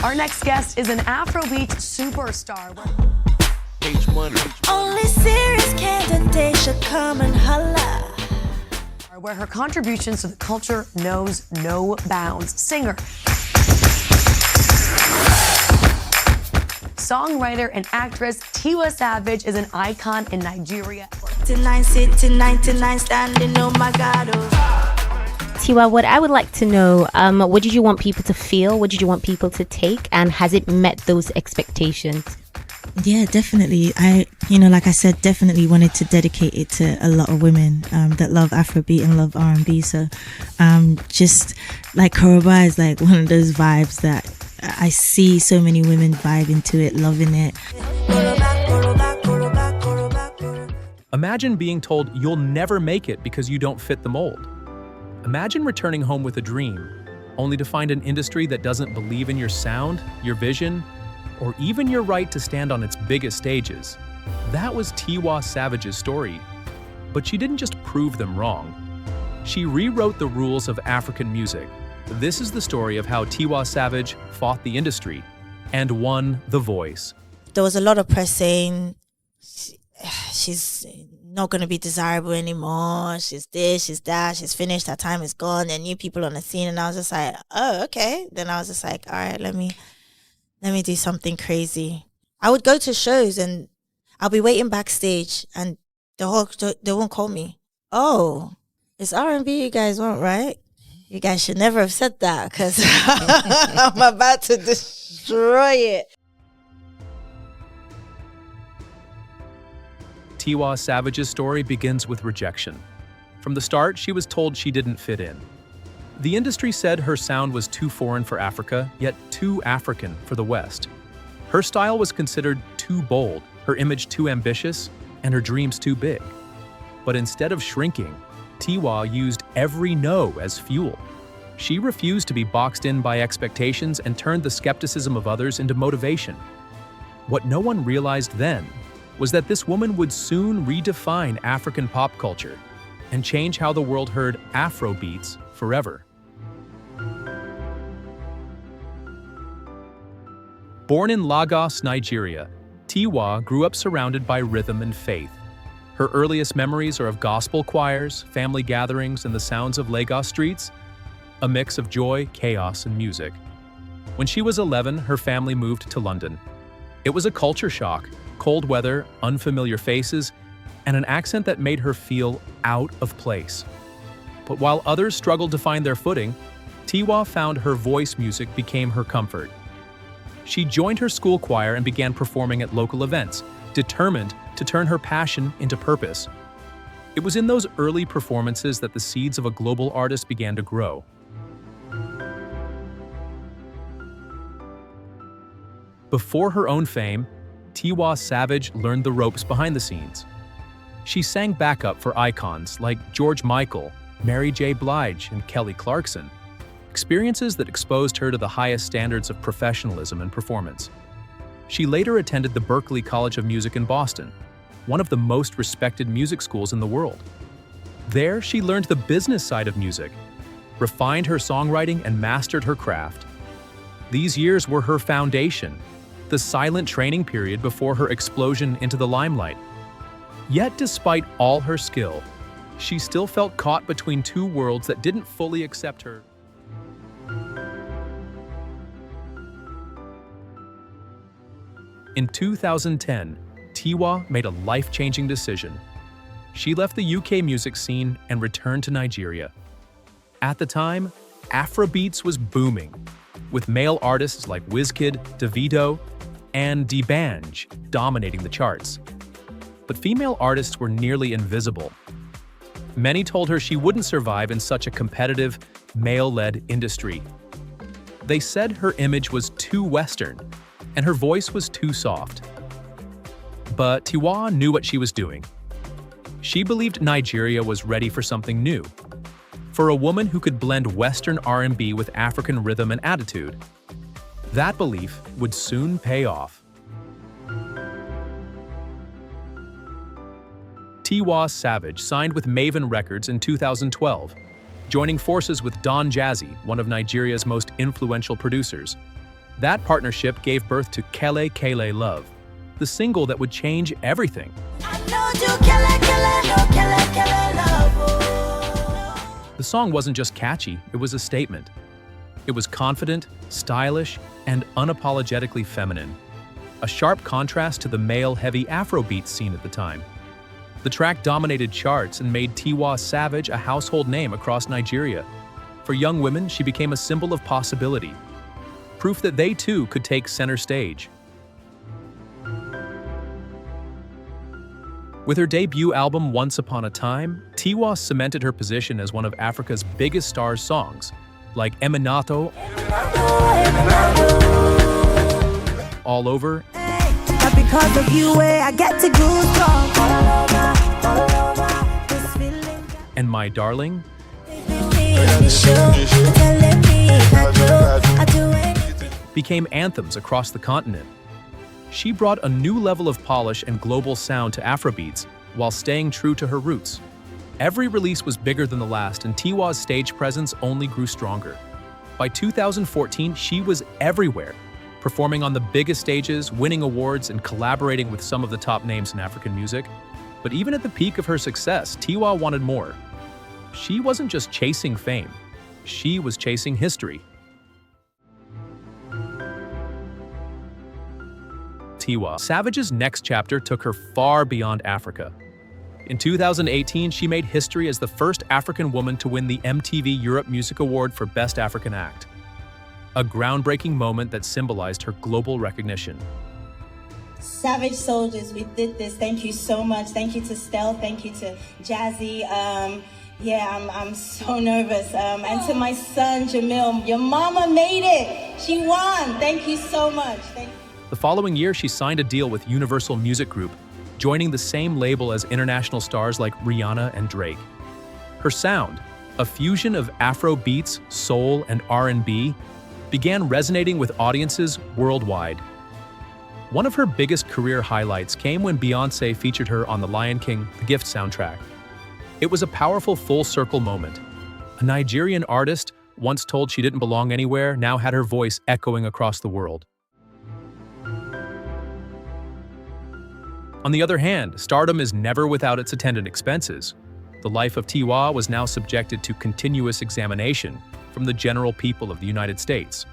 Our next guest is an Afrobeat superstar. Only serious candidates should come and holla. Where her contributions to the culture knows no bounds. Singer, songwriter, and actress Tiwa Savage is an icon in Nigeria. 99 sitting, 99 standing, oh my God. Tiwa, what I would like to know, what did you want people to feel? What did you want people to take? And has it met those expectations? Yeah, definitely. Like I said, definitely wanted to dedicate it to a lot of women that love Afrobeat and love R&B. So just like Koroba is like one of those vibes that I see so many women vibe into it, loving it. Imagine being told you'll never make it because you don't fit the mold. Imagine returning home with a dream, only to find an industry that doesn't believe in your sound, your vision, or even your right to stand on its biggest stages. That was Tiwa Savage's story. But she didn't just prove them wrong. She rewrote the rules of African music. This is the story of how Tiwa Savage fought the industry and won The Voice. There was a lot of press saying she's not going to be desirable anymore. She's this, she's that, she's finished, her time is gone, there are new people on the scene. And I was just like, oh, okay. Then I was just like, all right, let me do something crazy. I would go to shows and I'll be waiting backstage and they won't call me. Oh, it's R&B you guys want, right? You guys should never have said that because I'm about to destroy it. Tiwa Savage's story begins with rejection. From the start, she was told she didn't fit in. The industry said her sound was too foreign for Africa, yet too African for the West. Her style was considered too bold, her image too ambitious, and her dreams too big. But instead of shrinking, Tiwa used every no as fuel. She refused to be boxed in by expectations and turned the skepticism of others into motivation. What no one realized then was that this woman would soon redefine African pop culture and change how the world heard Afro beats forever. Born in Lagos, Nigeria, Tiwa grew up surrounded by rhythm and faith. Her earliest memories are of gospel choirs, family gatherings, and the sounds of Lagos streets, a mix of joy, chaos, and music. When she was 11, her family moved to London. It was a culture shock, cold weather, unfamiliar faces, and an accent that made her feel out of place. But while others struggled to find their footing, Tiwa found her voice music became her comfort. She joined her school choir and began performing at local events, determined to turn her passion into purpose. It was in those early performances that the seeds of a global artist began to grow. Before her own fame, Tiwa Savage learned the ropes behind the scenes. She sang backup for icons like George Michael, Mary J. Blige, and Kelly Clarkson, experiences that exposed her to the highest standards of professionalism and performance. She later attended the Berklee College of Music in Boston, one of the most respected music schools in the world. There, she learned the business side of music, refined her songwriting, and mastered her craft. These years were her foundation, the silent training period before her explosion into the limelight. Yet, despite all her skill, she still felt caught between two worlds that didn't fully accept her. In 2010, Tiwa made a life-changing decision. She left the UK music scene and returned to Nigeria. At the time, Afrobeats was booming, with male artists like Wizkid, Davido, and D'banj dominating the charts. But female artists were nearly invisible. Many told her she wouldn't survive in such a competitive, male-led industry. They said her image was too Western, and her voice was too soft. But Tiwa knew what she was doing. She believed Nigeria was ready for something new, for a woman who could blend Western R&B with African rhythm and attitude. That belief would soon pay off. Tiwa Savage signed with Maven Records in 2012, joining forces with Don Jazzy, one of Nigeria's most influential producers. That partnership gave birth to Kele Kele Love, the single that would change everything. The song wasn't just catchy, it was a statement. It was confident, stylish, and unapologetically feminine, a sharp contrast to the male-heavy Afrobeat scene at the time. The track dominated charts and made Tiwa Savage a household name across Nigeria. For young women, she became a symbol of possibility, proof that they too could take center stage. With her debut album Once Upon a Time, Tiwa cemented her position as one of Africa's biggest stars' songs, like Eminato, All Over, Because of you, I get to goosebumps all over this feeling. and My Darling. Became anthems across the continent. She brought a new level of polish and global sound to Afrobeats while staying true to her roots. Every release was bigger than the last, and Tiwa's stage presence only grew stronger. By 2014, she was everywhere, performing on the biggest stages, winning awards, and collaborating with some of the top names in African music. But even at the peak of her success, Tiwa wanted more. She wasn't just chasing fame, she was chasing history. Tiwa Savage's next chapter took her far beyond Africa. In 2018, she made history as the first African woman to win the MTV Europe Music Award for Best African Act, a groundbreaking moment that symbolized her global recognition. Savage Soldiers, we did this. Thank you so much. Thank you to Stell. Thank you to Jazzy. I'm so nervous. And to my son, Jamil, your mama made it. She won. Thank you so much. Thank you. The following year, she signed a deal with Universal Music Group, joining the same label as international stars like Rihanna and Drake. Her sound, a fusion of Afro beats, soul, and R&B, began resonating with audiences worldwide. One of her biggest career highlights came when Beyoncé featured her on The Lion King: The Gift soundtrack. It was a powerful full-circle moment. A Nigerian artist, once told she didn't belong anywhere, now had her voice echoing across the world. On the other hand, stardom is never without its attendant expenses. The life of Tiwa was now subjected to continuous examination from the general people of the United States.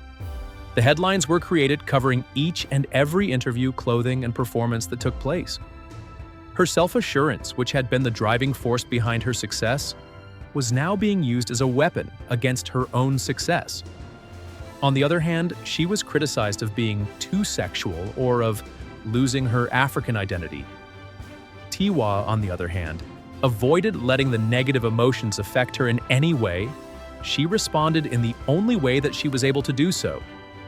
The headlines were created covering each and every interview, clothing, and performance that took place. Her self-assurance, which had been the driving force behind her success, was now being used as a weapon against her own success. On the other hand, she was criticized of being too sexual or of losing her African identity. Tiwa, on the other hand, avoided letting the negative emotions affect her in any way. She responded in the only way that she was able to do so,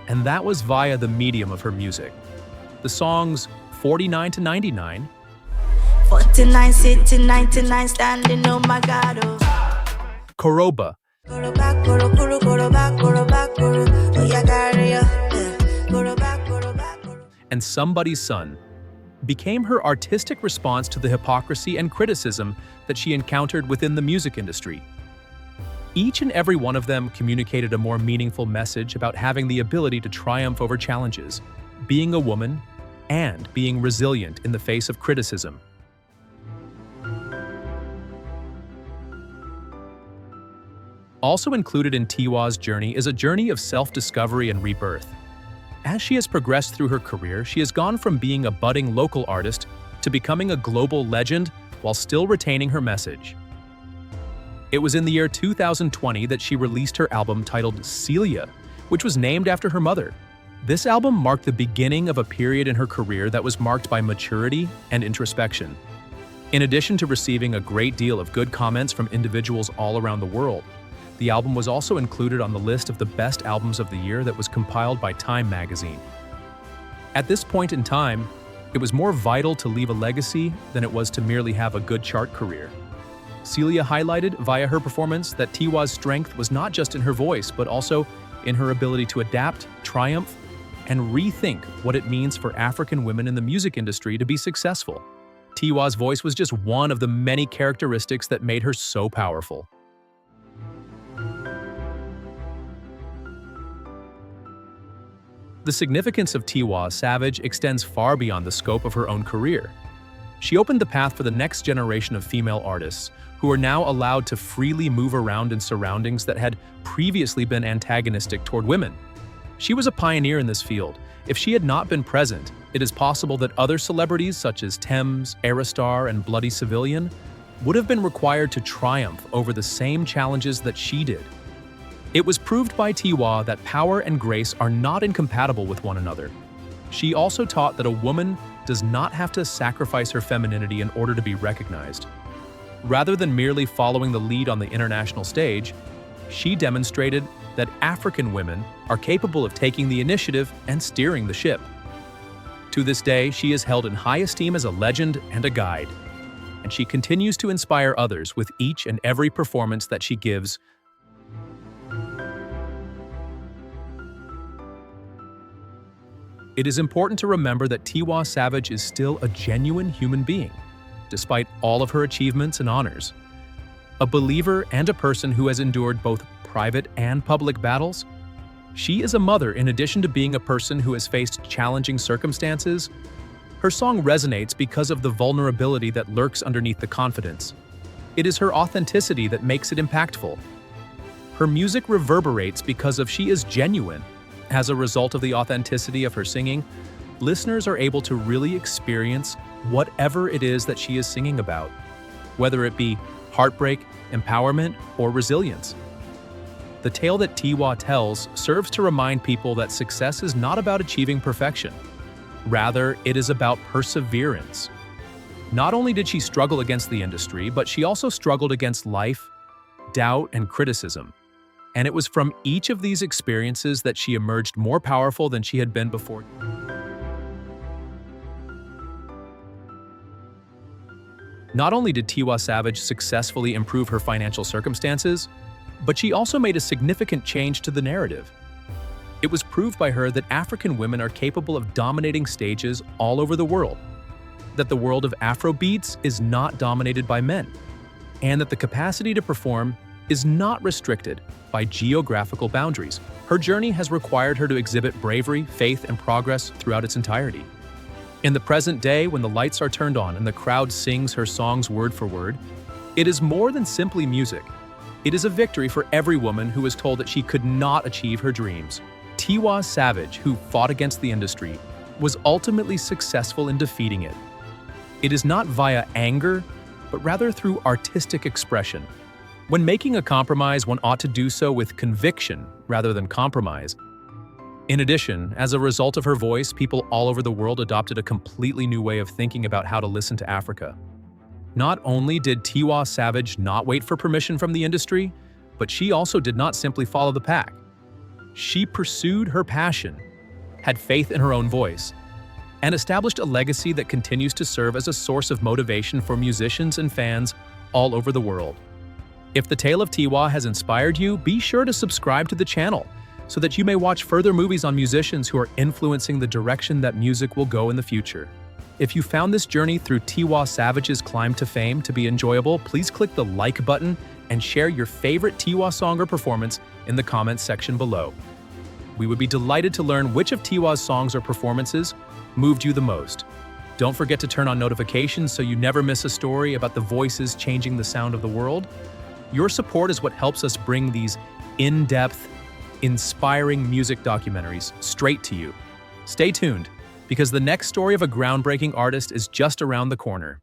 and that was via the medium of her music. The songs 49 to 99, 49 sitting, 99 standing, oh my God, oh. Koroba, Go back, go back, go back, oh yeah, carry go back, go back. and Somebody's Son became her artistic response to the hypocrisy and criticism that she encountered within the music industry. Each and every one of them communicated a more meaningful message about having the ability to triumph over challenges, being a woman, and being resilient in the face of criticism. Also included in Tiwa's journey is a journey of self-discovery and rebirth. As she has progressed through her career, she has gone from being a budding local artist to becoming a global legend while still retaining her message. It was in the year 2020 that she released her album titled Celia, which was named after her mother. This album marked the beginning of a period in her career that was marked by maturity and introspection. In addition to receiving a great deal of good comments from individuals all around the world, the album was also included on the list of the best albums of the year that was compiled by Time magazine. At this point in time, it was more vital to leave a legacy than it was to merely have a good chart career. Celia highlighted via her performance that Tiwa's strength was not just in her voice, but also in her ability to adapt, triumph, and rethink what it means for African women in the music industry to be successful. Tiwa's voice was just one of the many characteristics that made her so powerful. The significance of Tiwa Savage extends far beyond the scope of her own career. She opened the path for the next generation of female artists who are now allowed to freely move around in surroundings that had previously been antagonistic toward women. She was a pioneer in this field. If she had not been present, it is possible that other celebrities such as Thames, Aerostar, and Bloody Civilian would have been required to triumph over the same challenges that she did. It was proved by Tiwa that power and grace are not incompatible with one another. She also taught that a woman does not have to sacrifice her femininity in order to be recognized. Rather than merely following the lead on the international stage, she demonstrated that African women are capable of taking the initiative and steering the ship. To this day, she is held in high esteem as a legend and a guide, and she continues to inspire others with each and every performance that she gives. It is important to remember that Tiwa Savage is still a genuine human being, despite all of her achievements and honors. A believer and a person who has endured both private and public battles, she is a mother in addition to being a person who has faced challenging circumstances. Her song resonates because of the vulnerability that lurks underneath the confidence. It is her authenticity that makes it impactful. Her music reverberates because she is genuine. As a result of the authenticity of her singing, listeners are able to really experience whatever it is that she is singing about, whether it be heartbreak, empowerment, or resilience. The tale that Tiwa tells serves to remind people that success is not about achieving perfection. Rather, it is about perseverance. Not only did she struggle against the industry, but she also struggled against life, doubt, and criticism. And it was from each of these experiences that she emerged more powerful than she had been before. Not only did Tiwa Savage successfully improve her financial circumstances, but she also made a significant change to the narrative. It was proved by her that African women are capable of dominating stages all over the world, that the world of Afrobeats is not dominated by men, and that the capacity to perform is not restricted by geographical boundaries. Her journey has required her to exhibit bravery, faith, and progress throughout its entirety. In the present day, when the lights are turned on and the crowd sings her songs word for word, it is more than simply music. It is a victory for every woman who was told that she could not achieve her dreams. Tiwa Savage, who fought against the industry, was ultimately successful in defeating it. It is not via anger, but rather through artistic expression. When making a compromise, one ought to do so with conviction rather than compromise. In addition, as a result of her voice, people all over the world adopted a completely new way of thinking about how to listen to Africa. Not only did Tiwa Savage not wait for permission from the industry, but she also did not simply follow the pack. She pursued her passion, had faith in her own voice, and established a legacy that continues to serve as a source of motivation for musicians and fans all over the world. If the tale of Tiwa has inspired you, be sure to subscribe to the channel so that you may watch further movies on musicians who are influencing the direction that music will go in the future. If you found this journey through Tiwa Savage's climb to fame to be enjoyable, please click the like button and share your favorite Tiwa song or performance in the comments section below. We would be delighted to learn which of Tiwa's songs or performances moved you the most. Don't forget to turn on notifications so you never miss a story about the voices changing the sound of the world. Your support is what helps us bring these in-depth, inspiring music documentaries straight to you. Stay tuned, because the next story of a groundbreaking artist is just around the corner.